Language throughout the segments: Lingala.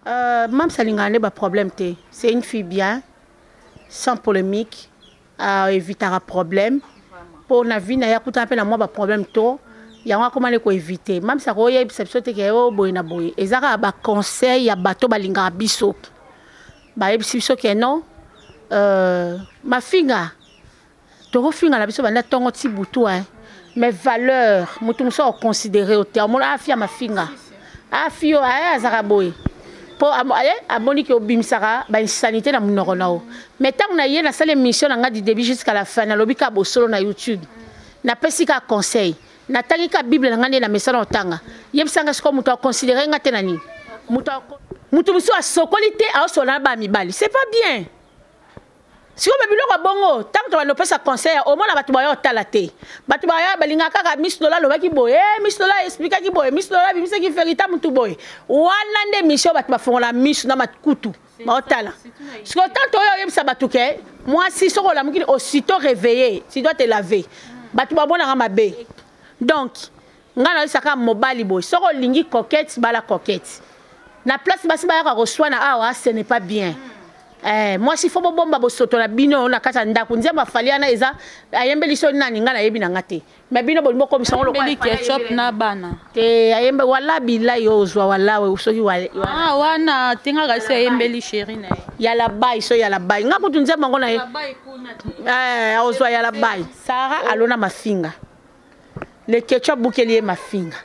Mam Salingane, pas problème. C'est une fille bien, sans polémique, éviter un problème. Pour la vie, il y a un problème. Il y a comment éviter. Même si il y a une exception, il y a un conseil, il y a un bateau, il y a un biseau. Non. Ma fille, tu as biseau, mes valeurs, je suis considéré au terme. Je suis ma fille. Je suis Zaraboy. Pour abonner que Bimsara, ba insanité na munoronao. Mais tant que na na salle émission na du début jusqu'à la fin na lobika bo solo na YouTube. Na pesika conseil. Na tangika Bible na ngane na message otanga. Yebsanga siko muto considérer ngate nani. Muto muso a sokolité a sola ba mibali. C'est pas bien. Si on veut bien bongo, tant que tu vas nous passer conseil, au moins la batubayo talate. Batubayo balingaka ka Miss Lola lo baki boy. Miss Lola explique ki boy. Miss Lola bimisa ki ferita mutu boy. Wana nde mission batu bafon la Miss na matkutu. Ba otala. Si autant to yo yebisa batuke, moi si soko la mukini aussitôt réveillé, tu dois te laver. Batu ba bona ngama be. Donc, ngana saka mobile boy. Soko lingi coquette bala coquette. Na place basi ba ya reçoit na awa, ce n'est pas bien. Moi si faut bomba bosoto na bino na kata ndako nzemba faliana eza ayembeli so nani ngana yebi na ngate mais bino bolimo comme ça on le ketchup na bana te ayembe wala bila yo zwa wala we soki wala wana tinga ga se ayembeli chéri na ya la bay so ya la bay ngako tunzemba ngona ye ozwa ya la bay Sara alona mafinga le ketchup bukeli mafinga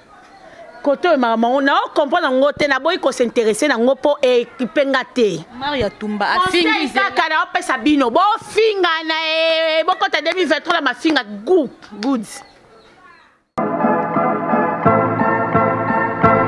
koto maman on a compris ngote na boy ko s'intéresser na ngopo équipe ngate Maria Tumba afingi ça kana opesa bino bo finga na bo kota 2023 la mafinga good.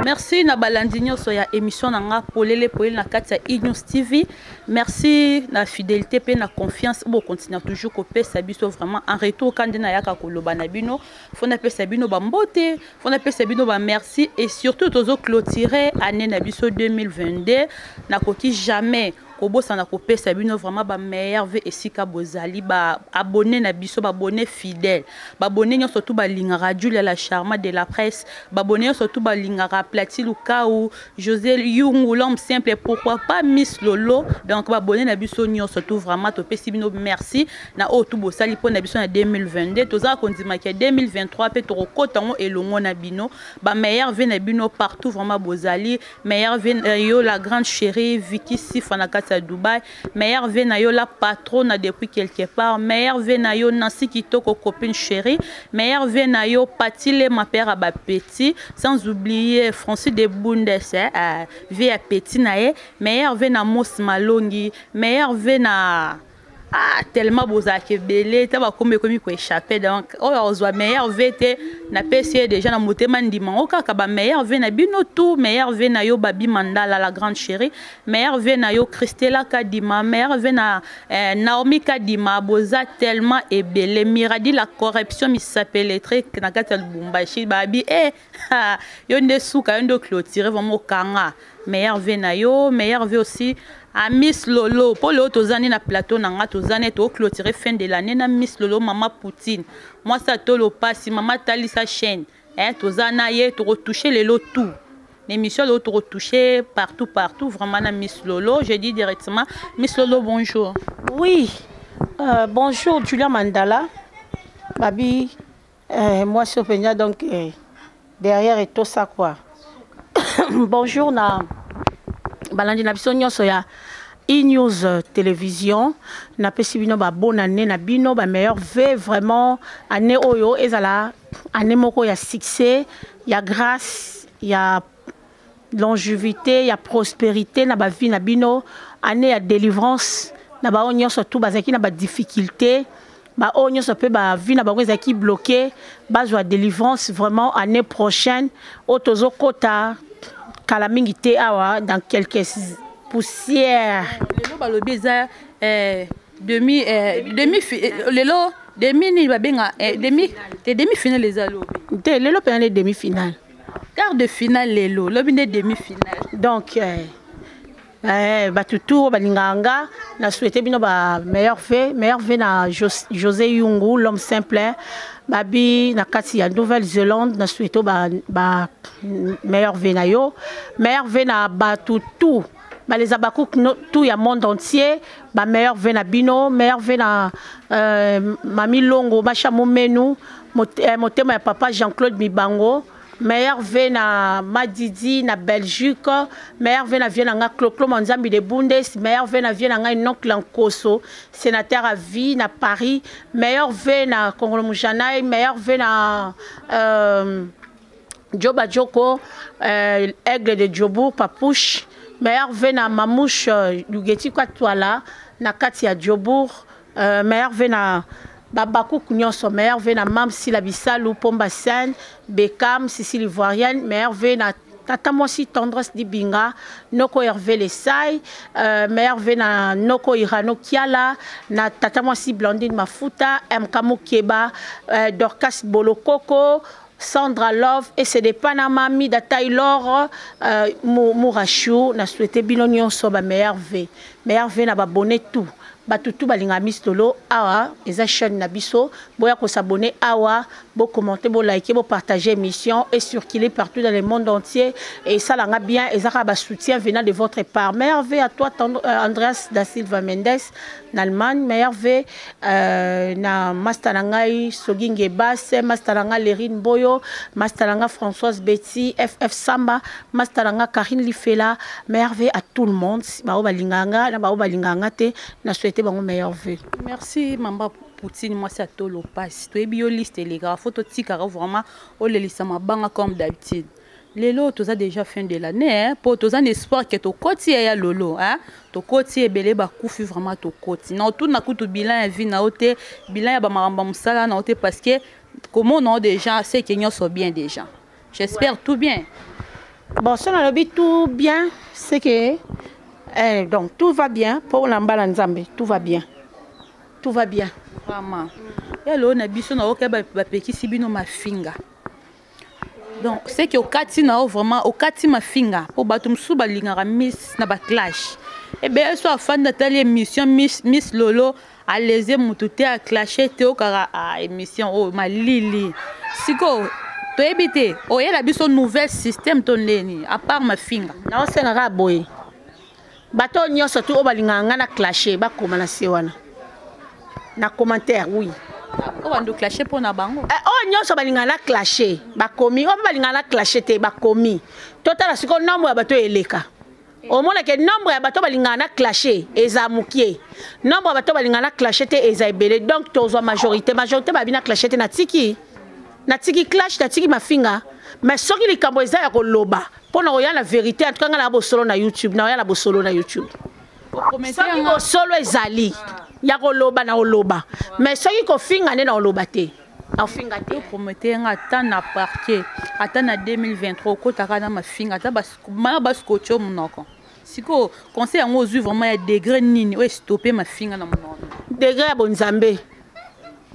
Merci na balandinyo so ya émission na nga polele na kati ya E-News TV. Merci na fidélité pe na confiance bo continuer toujours ko pesa biso vraiment en retour quand na yaka koloba na bino fo na pesa bino ba mbote fo na pesa bino ba merci et surtout tozo clôturer année na biso 2022 na koki jamais kobosa na kopesa bino vraiment ba meilleur ve esika bozali ba abonné na biso ba abonné fidèle ba abonné surtout ba linga radio la charma de la presse ba abonné surtout ba linga Plati Lukau José Yungu l'homme simple pourquoi pas Miss Lolo donc ba abonné na biso surtout vraiment to pesi bino merci na o tout bosali po na biso na 2022 toza kondima ke 2023 pe to kota ngo elongo na bino ba meilleur ve na bino partout vraiment bozali meilleur ve yo la grande chérie Vicky Sifana à Dubaï, meilleur venayo la patronne depuis quelque part, meilleur venayo Nancy Kitoko copine chérie, meilleur venayo Patile ma père à ba petit, sans oublier Francis de Bundes, via petit nae, meilleur vena Mos Malongi, meilleur vena tellement bozaki belé taba comme ko échapper donc on voit meilleur VT na PC déjà na motema ndima okaka ba meilleur V na bino tout meilleur V na yo Babi Mandala la grande chérie meilleur V na yo Christella Kadima meilleur V na Naomi Kadima boza tellement ebelé Miradi la corruption mi s'appelle très na kata Lubumbashi Babi yo nde suka yo ndo clôturer vraiment kanga meilleur V na yo meilleur V aussi à Miss Lolo pour le tozani na plateau nanga tozani to clôturer fin de l'année na Miss Lolo maman Poutine moi ça tolo passe maman tali sa chaîne tozana ye to retoucher les lots tout l'émission l'autre to retoucher partout vraiment na Miss Lolo je dis directement Miss Lolo bonjour. Oui bonjour Julia Mandala Babi moi je suis donc derrière et tout ça quoi. Bonjour na balandi na biso nyonso ya E-News télévision na pesi bino ba bonne année na bino ba meilleur V vraiment année oyo ezala année moko ya succès ya grâce ya longévité ya prospérité na ba vie na bino année ya délivrance na ba nyonso tout bazaki na ba difficulté ba nyonso pe ba vie na bango ezaki bloqué ba joie délivrance vraiment année prochaine otozo kota Kalamingité awa dans quelques poussières. Le balobi za demi lelo demi ni babenga demi finale les alo. Te lelo pe les demi finale. Quart de finale lelo, lobi ne demi finale. Donc batutu balinganga na souhaité bino ba meilleur V na José Yungu l'homme simple. Babi na kati ya Nouvelle-Zélande na souhaito ba meilleur V na yo meilleur V na batutu les abakou tout ya monde entier ba meilleur vena bino meilleur vena mami longo machamo menu motema ya papa Jean-Claude Mibango meilleur vena Madidi na Belgique meilleur vena vient nga Cloclo Manzambi de Bundes meilleur vena vient nga oncle Nkoso sénateur à vie na Paris meilleur vena Kongolo Mujanaï meilleur vena Djoba Djoko aigle de Djobour Papouche meilleur vena Mamouche Lugeti Kwatwala na Katia Djobour meilleur vena Babakou Nyonso meilleur vena Mam Silabisalou Pomba Sen Bekam Sicile Ivoirienne meilleur vena Tata Mosi Tendresse Dibinga Noko Hervé Lesai meilleur vena Noko Irano Kiala na Tata Mosi Blandine Mafuta Mkamu Keba Dorcas Bolokoko Sandra Love et c'est des Panama Mida Taylor Mourachou na souhaité Bilonion Soba meilleur V na babonné tout batutu balinga mistolo awa eza chaîne na biso boya ko s'abonner awa bo commenter bo liker bo partager émission et circuler partout dans le monde entier et ça langa bien et ça ba soutien venant de votre part meilleur V à toi Andreas da Silva Mendes en Allemagne meilleur V na mastanangai Soginge Basse mastananga Lerine Boyo mastananga Françoise Betty FF Samba mastananga Karine Lifela meilleur V à tout le monde ba balinganga na ba balinganga te na souhaiter bon meilleur vœu. Merci Mamba Poutine, moi c'est à tout le pass. Tu es bioliste les gars, photo tika vraiment au lelisa ma banga comme d'habitude. Lelo tu as déjà fin de l'année pour tu as un espoir que ton côté ya lolo hein. Ton côté est belé ba koufi vraiment ton côté. Non tout na kutu bilan vie na ote bilan ya ba maramba musala na ote parce que comment non déjà c'est que nous sommes bien déjà. J'espère tout bien. Bon ça on a le tout bien c'est que donc tout va bien pour l'ambala nzambe, tout va bien. Tout va bien. Vraiment. Et là on a biso na oka ba peki sibino ma finga. Donc c'est que au kati na vraiment au kati ma finga pour batum suba lingara miss na ba clash. Et bien soit fan de telle émission Miss Lolo à les mututé à clasher te au kara émission oh ma lili. Siko to ebité o yela biso nouvel système ton leni à part ma finga. Na o senga boy. Bato nyonso tu obalinganga na clasher ba koma na sewana na commentaire oui o bando clasher pour na bango o nyonso balinganga na clasher ba komi o balinganga na clasher te ba komi totala siko nombre ya bato eleka o mona ke nombre ya bato balinganga na clasher eza mukie nombre ya bato balinganga na clasher te eza ebele donc tozo majorité ba bina clasher te na tiki clash na tiki mafinga mais soki likambo eza ya koloba pour na la vérité en tout cas na bo solo na YouTube na la bo solo na YouTube soki ko solo ezali ya koloba na oloba mais soki ko finga ne na oloba te na finga te prometteur nga ta na parquet ata na 2023 ko taka na mafinga ta bas coach monoko siko conseil ngo zu vraiment ya degré nini o stopper mafinga na monoko degré ya bonzambe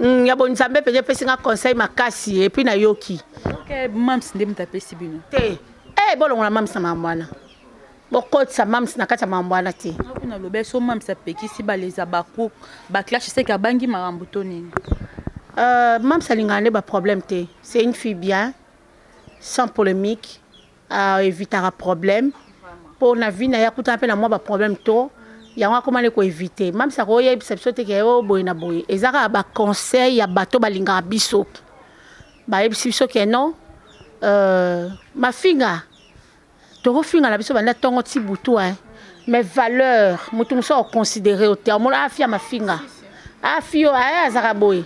ya bonzambe peut être singa conseil makasi et puis na yoki OK mams ndem taper sibino te bolongo na mams na mambwana bokotsa mams na kata mambwana te na lobe so mams apeki si baleza baku ba clash c'est ka bangi marambo to nini mams alingane ba problème te c'est une fille bien sans polémique éviter un problème pour na vie na yakuta pe na moi ba problème to yango comment ko éviter mams ça ko yebisa biso te ke o boy na boy ezaka ba conseil ya bato balinga biso ba yebisa biso ke non ma finga to finga la biso banda tongo ti butu mais valeur mutu so considérer au terme la afia ma finga afio aya zaraboy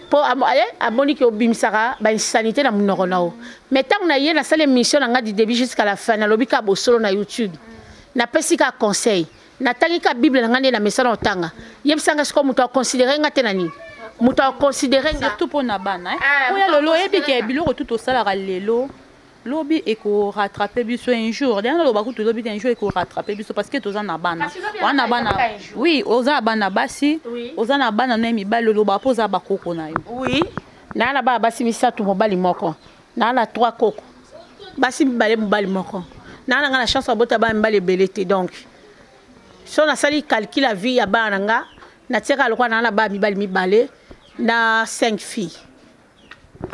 po amoni ke obimisaka ba insanité na munoko nao mais tant na ye na sale mission nga du début jusqu'à la fin na lobika bo solo na YouTube na pesika conseil na tangika bible na ngane na message otanga yebisanga siko mutu considérer nga tenani mutu considérer nga surtout pour na bana oya lolo ebike biloko tout au sala lelo lobi et ko rattraper biso un jour derrière lo bakutu lobi un jour et ko rattraper biso parce que toza na bana wana bana oui oza bana basi oza na bana na mibalo lo ba poza ba koko na yo oui na ba basi misatu mobali moko na 3 koko basi mibali moko na nga na chance abota ba mbali belete donc so na sali calcul la vie ya bana nga na tika lokwa na ba mibali na 5 filles.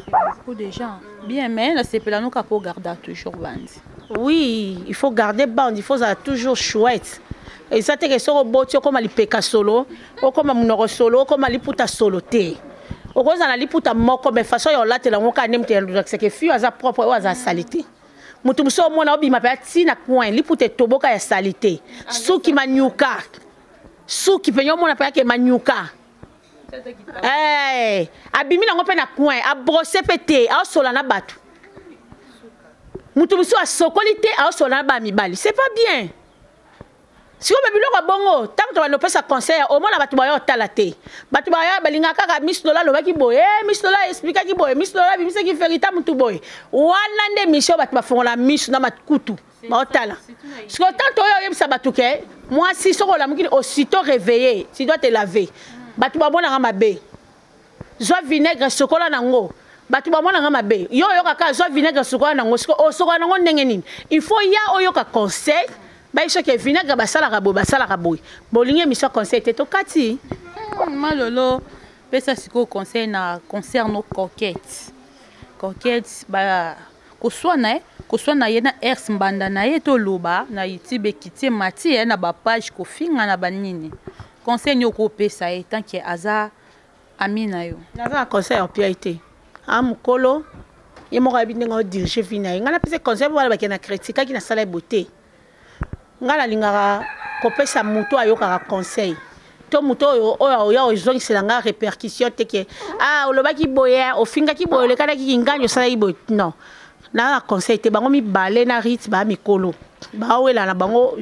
Beaucoup de gens. Bien, mais c'est pour nous pour garder toujours bandi. Oui, il faut garder bande, il faut ça toujours chouette. Et ça, c'est que boti comme ali peka solo, ou comme monoro solo, comme ali puta solo te. Ou comme ali puta moko, mais façon yo là te la moka nem te c'est que fio aza propre ou aza salité. Mutu muso mona obi mapea tina coin, li puta toboka ya salité. Suki manyuka. Suki penyo mona pa ke manyuka. Eh, abimi na ngope na coin, a brosser pété, a sola na batu. Mutu muso a sokolité, a sola na ba mibali. C'est pas bien. Si on veut bien bongo, tant que tu vas nous faire conseil, au moins la batu bayo talate. Batu bayo balinga kaka Miss Lola lo baki boy, Miss Lola explique ki boy, Miss Lola bimisa ki ferita mutu boy. Wana nde mission batu ba font la Miss na matkutu. Ba otala. Parce que tant to yo yebisa batu ke, moi si soko la mukini aussitôt réveillé, tu dois te laver. Batu ba bona mabe. Zo vinaigre sokola nango. Batu ba bona mabe. Yo kaka zo vinaigre sokola nango, sokola nango ndenge nini. Il faut ya oyo ka conseil. Bah, il faut que vinaigre basala rabo basala rabo. Bolingue mission conseil te to kati. Malolo, pesa siko conseil na concerne nos coquettes. Coquettes ba ko swana yena ex mbanda na yeto loba na YouTube kiti mati na ba page ko finga na banini. Conseil nyoko pesa e tant que aza amina yo. Na conseil en piété. Am kolo yemo rabine ngo diriger vina. Ngana pesa conseil wala ba kena critique ki na sala beauté. Ngala lingara kopesa muto ayoka conseil to muto oyo ezongisela nga répercussion teke olobaki boye ofinga ki boye lekana ki nganyo sala ibo non na conseil te bango mi balé na rit ba mikolo ba wela na bango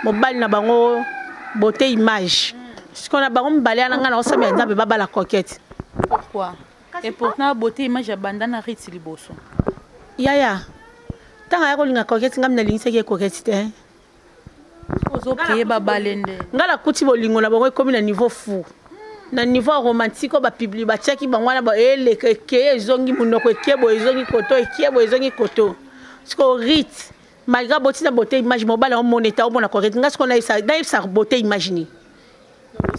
mobile na bango beauté image ce qu'on a bango mi balé na ngana osami nzambe baba la coquette. Pourquoi? Et pourtant beauté image ya banda na rit liboso yaya tanga ya kolinga coquette ngam na lingise ke coquette te. Ozo prier babalende. Ngala kuti bolingo na bango comme na niveau fou. Na niveau romantique ba publie ba tiaki bangwana ba ele ke ezongi munoko ekebo ezongi koto ekebo ezongi koto. Siko rit malgré beauté na beauté image mobile en moneta au bona correct. Nga siko na sa beauté imaginer.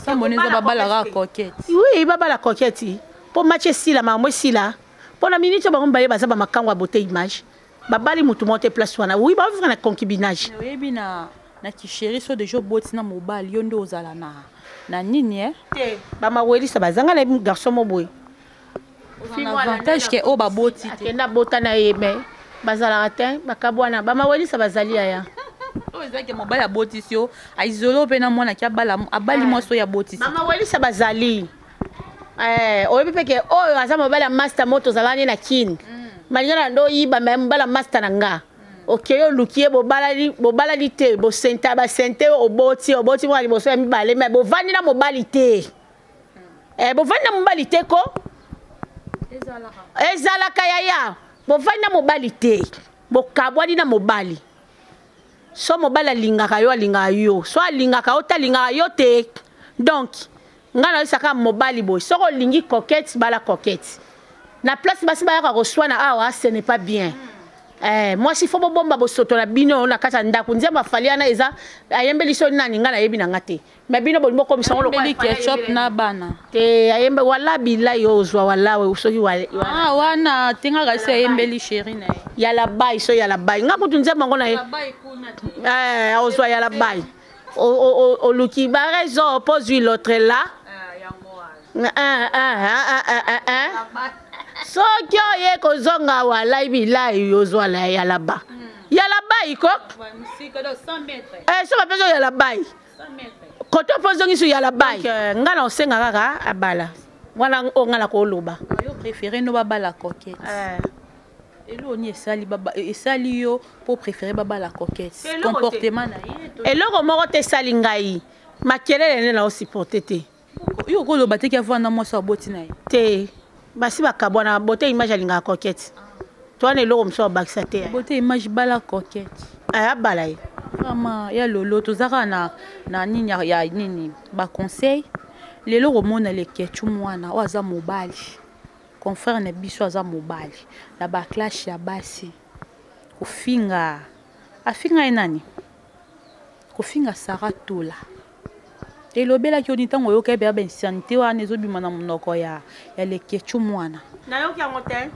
Ça moneza babala ra coquette. Oui, baba la coquette. Pour matcher si la maman si là. Pour la minute ba ngomba ba za ba makangwa beauté image. Babali mutu monter place wana. Oui, ba vivre na concubinage. Oui, bina na kisheri so de jo boti na mobile yondo ozala na nini te ba maweli sa bazanga na garçon moboy avantage ke o ba boti te na bota na yeme bazala te bakabwana ba maweli sa bazali ya o ezaki mobile ya boti sio a isolo pe na mwana ki abala abali moso ya boti ba maweli sa bazali oyebi peke oyo aza mobile ya master moto zalani na kin malingana ndo yiba mbala master na nga. Ok, yo lukiye bobalali te bo senta ba sente oboti mwa liboso ya mibale mais bo vandi na mobali te. Bo vandi na mobali te ko? Ezalaka yaya. Bo vandi na mobali te. Bo kabwani na mobali. So mobali alingaka yo. So alingaka ota lingaka yo te. Donc, ngana saka mobali boy. So lingi coquette bala coquette. Na place basi ba ya reçoit na awa ce n'est pas bien. Moi si faut bomba bo soto na bino na kata ndako nzema faliana eza ayembeli so nani ngana yebi na ngate mais bino bo mboko misongo lo kwa ketchup na bana te ayembe wala bila yo zwa wala we usoki wala wana tinga ga se ayembeli chéri na ya la bay so ya la bay ngako tunzema ngona ye ozwa ya la bay o luki ba raison oppose l'autre là so kyo ye ko zonga wala bilayi yozwa la ya laba iko so ba peso ya laba koto pozo ngisu ya laba ngana osenga kaka abala wana ongala ko loba yo préférer no baba la coquette elo ni esali yo pour préférer baba la coquette comportement na ye eloko moko te sali ngai makelele na osupporter te yo ko loba te ki avana mo so boti na ye te basi bakabwana beauté image alinga coquette toi ne loko mso bakisa te beauté image bala coquette abala ye vraiment ya lolo tozaka na nini ya nini ba conseil lelo romona le kechu mwana oza mobali confrère na biso aza mobali na ba clash ya basi kofinga afinga enani kofinga Saratola elobela ki oni tango yoka be ben santé wana ezobima na monoko ya lekechu mwana na yoki yango te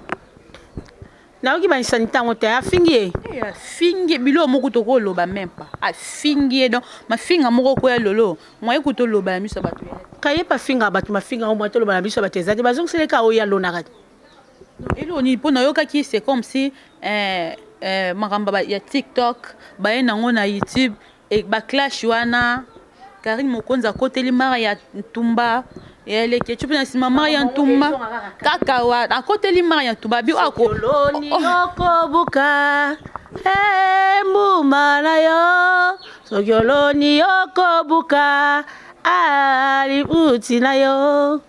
Na oki ba insanité ngote a fingi. Fingi bilo moko to ko loba même pas. A fingi donc ma finga moko ko ya lolo. Moi écoute loba la miso batu. Kaye pa finga batu ma finga mo to loba la miso batu ezati bazong sele ka o ya lona. Elo ni pona yoka ki c'est comme si makamba ya TikTok ba yenango na YouTube et ba clash wana Karine Mokonza koteli mara ya Ntumba ele ke tu pena sima mara ya Ntumba kaka wa akoteli mara ya Ntumba bi ako loni okobuka mbuma na yo sokyoloni okobuka ali uti na yo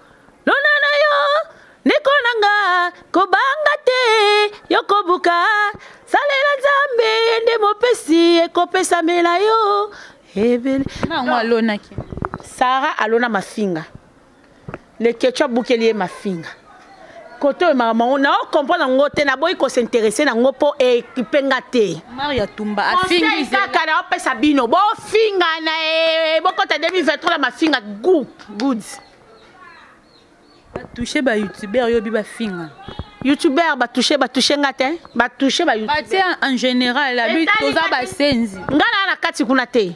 lona na yo Nikonanga kobanga te yokobuka salela Nzambe nde mopesi ekopesa mela yo ebele na ngwalona ki Sarah alona mafinga le ketchup bukeli mafinga koto maman on a comprendre ngote na boy ko s'intéresser na ngopo ekipenga te Maria Tumba afingi kaka na opesa bino bo finga na bokota 2023 la mafinga good toucher ba youtubeur yo bi ba finga youtubeur ba toucher ngate ba toucher ba youtubeur en général la bi toza ba senzi ngana na kati kuna te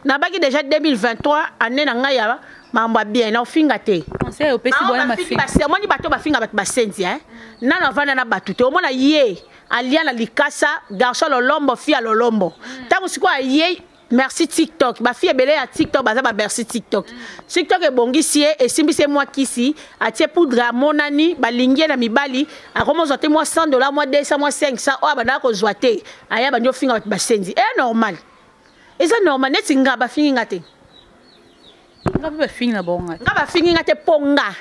na baki déjà 2023 année na ngai ya mamba bien na finga te conseil au pesi bona mafinga sermoni bato ba finga ba senzi nana vana na batu te omona ye alia na likasa garçon lolombo fille lolombo tango siko ye merci TikTok ba fille belé à TikTok baza ba merci TikTok TikTok e bongisi e simbise moi kisi atie poudre monani ba lingie na mibali akomo zote moi $100 moi 200 moi 500 o abanda ko zoate aya ba ndio finga ba senzi normal eza normal neti nga ba fingi ngate nga ba fingi na bonga nga ba fingi ngate ponga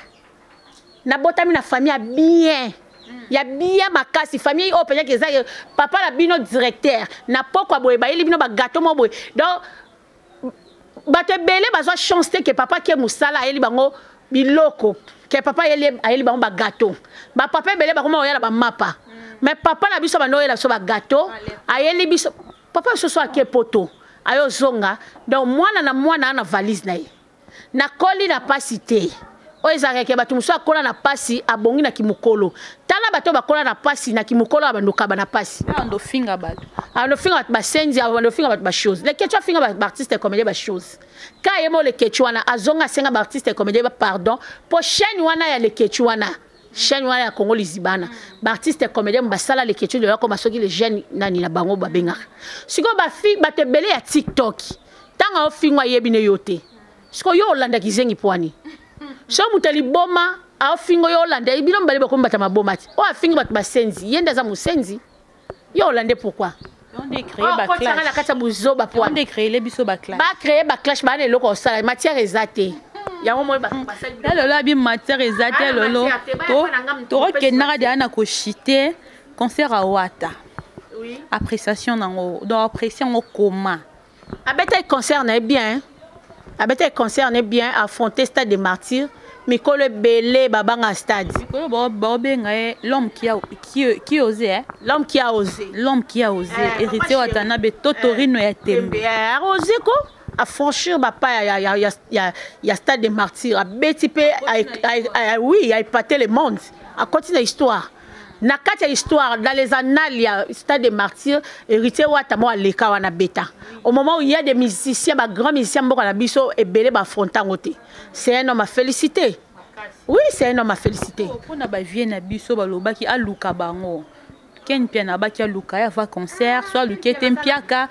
na botami na famille bien ya bien makasi famille o penya keza papa la bino directeur na poko boye ba yeli bino ba gâteau mo boye donc bato belé bazwa chance te que papa ke musala yeli bango biloko que papa yeli bango ba gâteau ba papa belé ba koma oyala ba mapa mais papa la biso ba no yela so ba gâteau ayeli biso papa so so ake poto ayo zonga donc mwana na valise na ye na koli na pasité o ezareke bato muso akola na pasi abongi na kimukolo tala bato bakola na pasi na kimukolo abandoka ba na pasi ando finga bato ba senzi ando finga bato ba chose le ketchua finga ba artiste comédien ba chose ka yemo le ketchua na azonga senga ba artiste comédien ba pardon po chaîne wana ya le ketchua na chaîne wana ya Congo Lizibana ba artiste comédien ba sala le ketchua de ya comme soki les jeunes nani na bango ba benga siko ba fi bato belé ya TikTok tanga o finga yebine yote siko yo olanda kizengi poani so mutali boma a fingo yo lande bino mbali ba kombata maboma ti o afingi bat basenzi yenda za musenzi yo lande pourquoi on de créer ba clash la kata buzo ba po on de créer les biso ba clash ba créer ba clash ba ne loko sala matière ezate ya mo ba basali lolo abi matière ezate lolo to kenara de ana ko chiter concert à Wata oui appréciation nango donc appréciation au coma abeta concert na bien abeta concert na bien affronter Stade des Martyrs Mikolo belé babanga stade. Mikolo l'homme qui osait, l'homme qui a osé, l'homme qui a osé hériter Watanabe Totorino ya tembe. A osé quoi? À franchir papa ya Stade des Martyrs, à bétiper, oui, à épater le monde, à continuer l'histoire. Na kati histoire dans les annales il y a Stade des Martyrs hérité Watamo aleka wana beta. Au moment où il y a des musiciens, des grands musiciens boka na biso et belé ba frontangote. C'est un homme à féliciter. Oui, c'est un homme à féliciter. Pour na ba vie na biso ba lobaki aluka bango. Ken pia na ba ki aluka ya va concert, soit luke tempiaka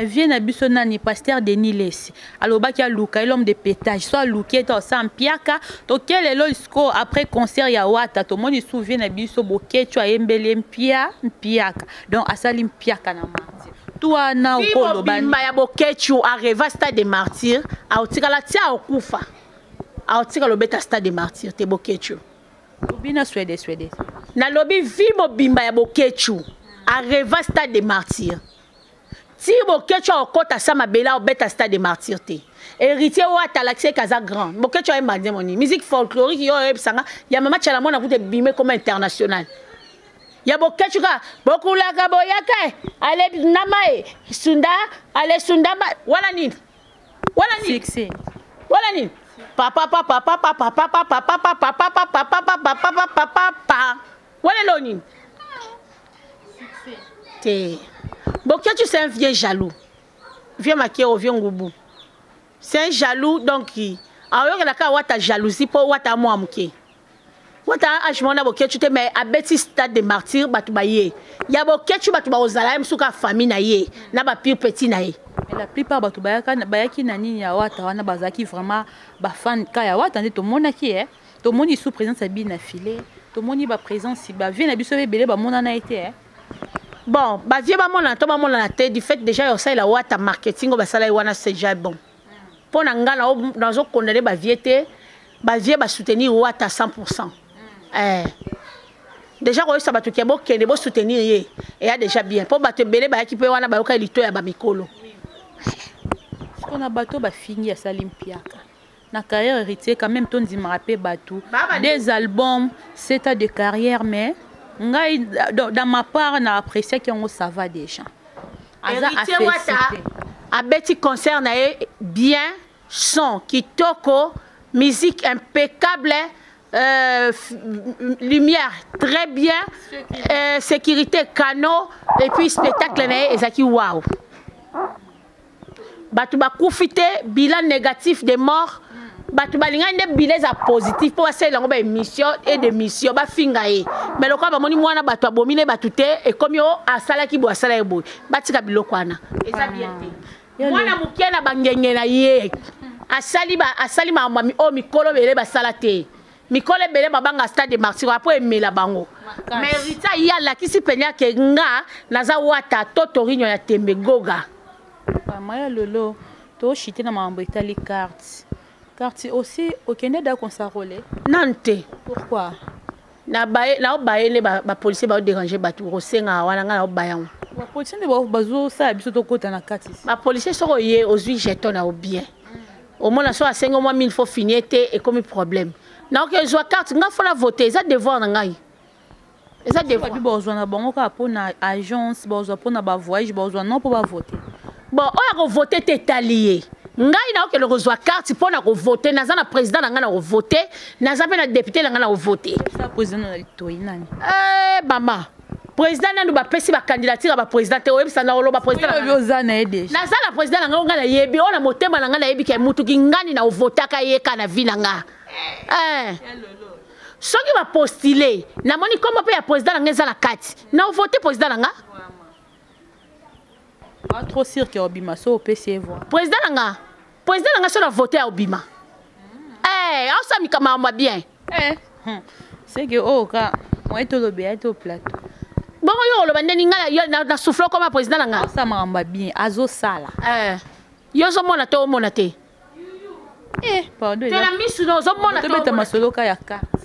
vie na biso nani pasteur Denis Lesi. Alobaki aluka l'homme de pétage, soit luke to sans piaka, to quel est l'isco après concert ya Wata, to moni souvient na biso bokecho ayembele mpiaka. Donc asali mpiaka na martyr. Toi na okolo bani ya bokecho arriva Stade des Martyrs, a otikala tia okufa. A otikala lobeta Stade des Martyrs te bokecho. Obina Swede. Na lobi vibo bimba ya bokechu arriva Stade des Martyrs. Ti bokechu okota sama bela obeta Stade des Martyrs te. Héritier Wata l'accès kaza grand. Bokechu ay mandi moni. Musique folklorique yo ebsanga ya mama chala mona kute bimé comme international. Ya bokechu ka bokula ka boyaka ale namae sunda ale sunda wala nini? Wala nini? Fixé. Wala nini? Papa Voilà l'oni. Boketu c'est un vieux jaloux. Vieux maquillé au vieux ngoubou. C'est un jaloux donc qui. Alors il y a ka wata jalousie pour wata moi amké. Wata ajmona boketu te mais à beti stade de martyr batu baye. Ya boketu batu ba ozala msuka famille na ye na ba pire petit na ye. Mais la plupart batu bayaki na nini ya wata wana bazaki vraiment ba fan ka ya wata ndé to monaki to moni sous présence abi na filé to moni ba présence ba vie na biso belé ba mona na été bon ba vie ba mona to ba mona na té du fait déjà yo ça la wata marketing ba sala wana c'est déjà bon pour na ngana dans zo condamner ba vie té ba vie ba soutenir wata 100%. Déjà quand ça ba to kebo kende bo soutenir ye et a déjà bien pour ba te belé ba ki pe wana ba yoka lito ya ba mikolo. On a bateau ba fini à Salimpiaka. Na carrière héritier quand même ton dit me rappeler bateau. Des albums, 7 ans de carrière mais dans ma part na apprécié qu'on ça va déjà. Héritier wata a beti concert na bien son kitoko, musique impeccable, lumière très bien, sécurité canot et puis spectacle na ezaki wow. Batu ba koufité bilan négatif des morts batu ba linga ndé bilan positif pour essayer lango ba émission et de mission ba fingaé mais le quoi ba moni mwana batu abomine batu té et comme yo asala ki bo asala e boy batika biloko wana eza bien té mwana mukia na bangenge na ye asali ma mami o mikolo belé ba sala té mikolo belé babanga stade de martyr après emela bango mais rita ya la kisi penya ke nga naza wata totorinyo ya tembe goga. Maya lolo to chité na mambo itali carte aussi aucun da consarolé nante pourquoi na baye les ba policier ba déranger batu rosenga wana nga na bayango ba policier ne ba bazo sa biso to kota na carte ba policier soko ye ozui jeton na bien au moins na so a 5 mois 1000 faut finir et comme problème na que zo carte nga faut la voter ça devoir na ngai ça devoir bi bozo na bango ka po na agence bozo po na ba voyage bozo non pour ba voter. Bon, on a voté tétalié. Ngai na okelo reçoit carte pour na voter naza na président na voter naza pe na député na voter. Ça président na litoyi nani? Mama. Président na ba pesi ba candidature ba président te oyebi sana olo ba président na aide. Naza na président na nga na yebi ona motema na nga na yebi ke mutu ki ngani na votaka ye kana vina nga. Soki ba postuler na moni comme pe ya président na nga na kati. Na voter président na nga. Pas trop sûr que Obima so PC voix. Président nga so na voter à Obima. On ça mi kama bien. C'est que ka moi to lobé to plateau. Bon yo lo bandeni nga na souffle comme président nga. Ça m'a bien azo sala. Yo zo mona to mona te. Pardon. Tu la misu no zo mona to beta masolo ka ya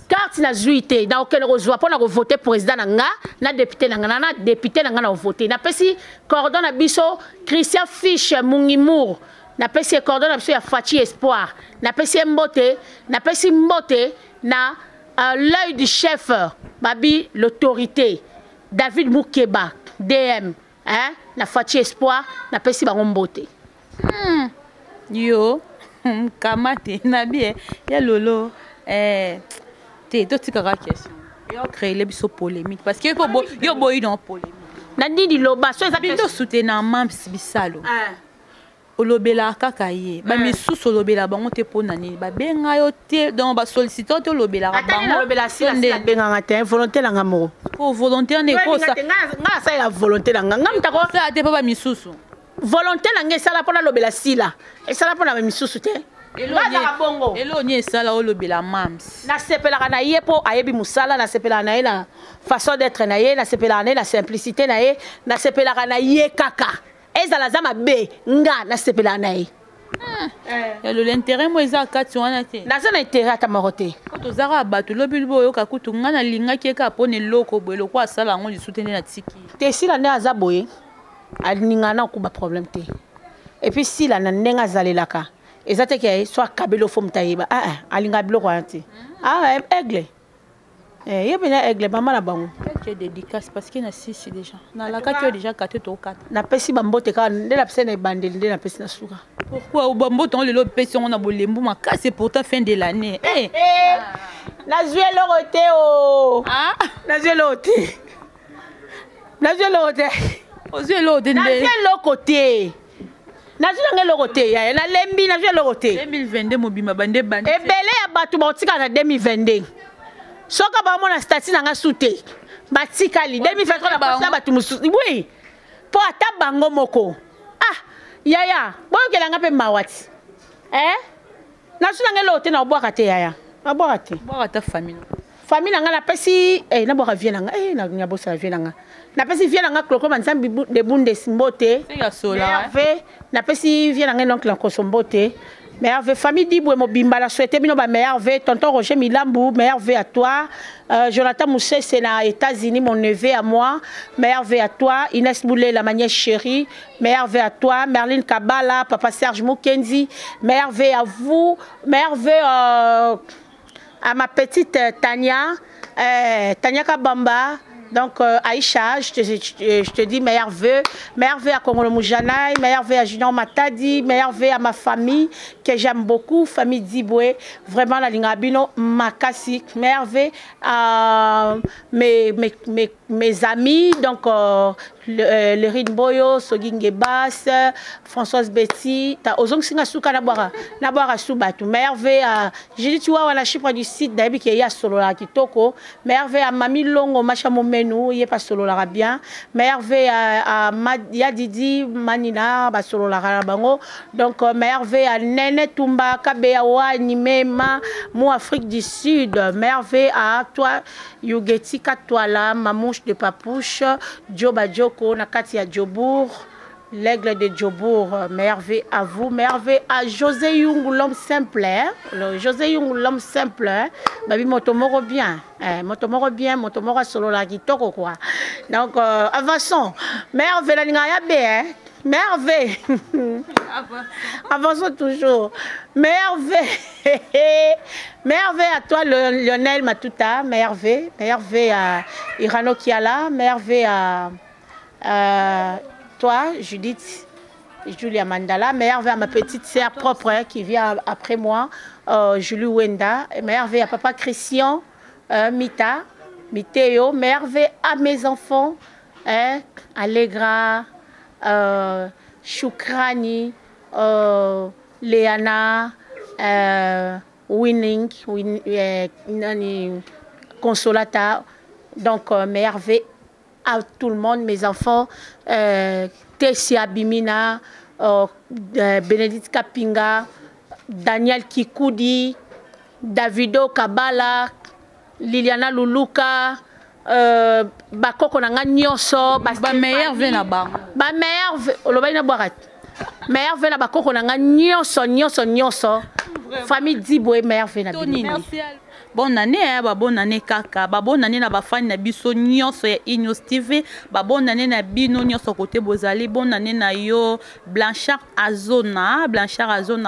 carte na zuité na auquel reçoit pour na voter président nga na député nga na voter na pesi cordon na biso Christian Fiche Mungimour na pesi cordon na biso ya Fachi Espoir na pesi mbote na l'œil du chef babi l'autorité David Moukeba DM na Fachi Espoir na pesi bango mbote yo kamate na bien ya lolo to tikaka question yo créer les biso polémique parce que yo boyi dans polémique na ndidi loba so eza biso soutenir mams bisalo olobela kaka ye ba misusu olobela bango te pona nini ba benga yo te donc ba solliciteur te olobela bango olobela si la benga te volonté la ngamo ko volonté ne ko sa nga sa la volonté la nga mtako sa te pa ba misusu volonté la nga sala pona lobela sila et sala pona ba misusu te eloni esala olobela mams na sepelaka na ye po ayebi musala na sepelaka na ye na façon d'être na ye na sepelaka na ye na simplicité na ye na sepelaka na ye kaka ezala za mabe nga na sepelaka na ye l'intérêt mo eza kati wana te naza na intérêt ata moko te tozaka bato lobi libo oyoka kutu nga nalingaki eka pona eloko boye eloko asala yango lisusu te nde na tiki te sila nde aza boye alingaka na okuba problème te et puis sila na ndenge azalelaka ezate ke soit kabelo fo mutayeba alinga biloko anti aigle yebena aigle mama na bango que dédicace parce que na sisi déjà na la kati déjà katé to kata na pesi bambote ka nde la pesi na bandeli nde na pesi na suka pourquoi bambote on le pesi on a bolembu makasi pourtant fin de l'année nazwi eloko te o. Nazwi eloko te. Nazwi eloko te. Ozwi eloko te. Nazwi eloko te. Nazwi eloko te. Na lembi nazwi eloko te. 2022 mobima bande bande. Ebele ya bato baotika na 2022. Soka ba mona statut na nga sute. Batikali 2023 na pasa bato mususu. Oui. Po ata bango moko. Ah, yaya, boyo kelanga pe mawati. Nazwi eloko te na obwaka te yaya. Abwaka te. Bwaka ta famille. Famille nga na pesi na bwaka vie nanga. Na nyabosa vie nanga. Na pesi vie nanga kloko banzambi de Bundesmbote. Sega sola. Na pesi vie nanga donc la Kosombote. Merve famille Dibwe Mobimba la souhaité bino ba merve tonton Roger Milambu merve à toi. Jonathan Moussé c'est aux États-Unis mon neveu à moi. Merve à toi Inès Boulé la manière chérie. Merve à toi Merline Kabala papa Serge Mukenzi. Merve à vous. Merve à ma petite Tania Tania Kabamba. Donc Aïcha, je te dis meilleurs vœux à Kongolo Moujanaï, meilleurs vœux à Junior Matadi, meilleurs vœux à ma famille que j'aime beaucoup, famille Dibwe, vraiment la Lingabino Makasi, meilleurs vœux à mes amis, donc le Rinboyo, Soginge Bass, Françoise Betty, Ozong Singa Souka Nabara Soubatu, meilleurs vœux à j'ai dit tu vois on a chiffre du site d'Abi qui est à Solo la Kitoko, meilleurs vœux à Mami Longo Machamome il est pas solo la bien merveille à Yadidi Manina ba solo la bango donc merveille à Nene Tumba Kabeawa Nimema moi Afrique du Sud merveille à toi Yugeti Katwala Mamouche de Papouche Djoba Djoko Nakati à Djobour l'aigle de Djobour, merveille à vous, merveille à José Yung, l'homme simple, José Yung, l'homme simple, babi motomoro bien, motomoro solo la guitare quoi. Donc avançons, merveille la lingaya bé, merveille, avançons toujours, merveille, merveille à toi Lionel Matuta, merveille à Irano Kiala, merveille à toi, Judith, Julia Mandala, merveille à ma petite sœur propre qui vient après moi, Julie Wenda, merveille à papa Christian, Miteo, merveille à mes enfants, Allegra, Shukrani, Léana, Winning, Consolata, donc merveille à tout le monde, mes enfants, Tessia Bimina, Bénédicte Kapinga, Daniel Kikoudi, Davido Kabala, Liliana Luluka, Bakoko Nanga Nyoso, ba meilleur vena ba. Ba meilleur Olobaina Boarat. Meilleur vena Bakoko Nanga Nyoso. Famille Dibwe meilleur vena. Merci. Bonne année, bonne année kaka, bonne année na ba fan na biso nyonso ya Ignos TV, bonne année na bino nyonso côté bozali, bonne année na yo Blanchard Azona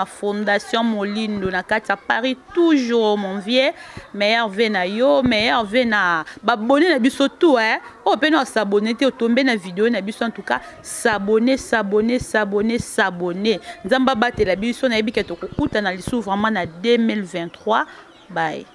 Fondation Molindo na kati à Paris toujours mon vieux, meilleur vœu na yo, meilleur vœu na babonné na biso tout oh pe no s'abonner te tomber na vidéo na biso en tout cas s'abonner. Nzamba batela biso na yebike to kuta na lisu vraiment na 2023. Bye.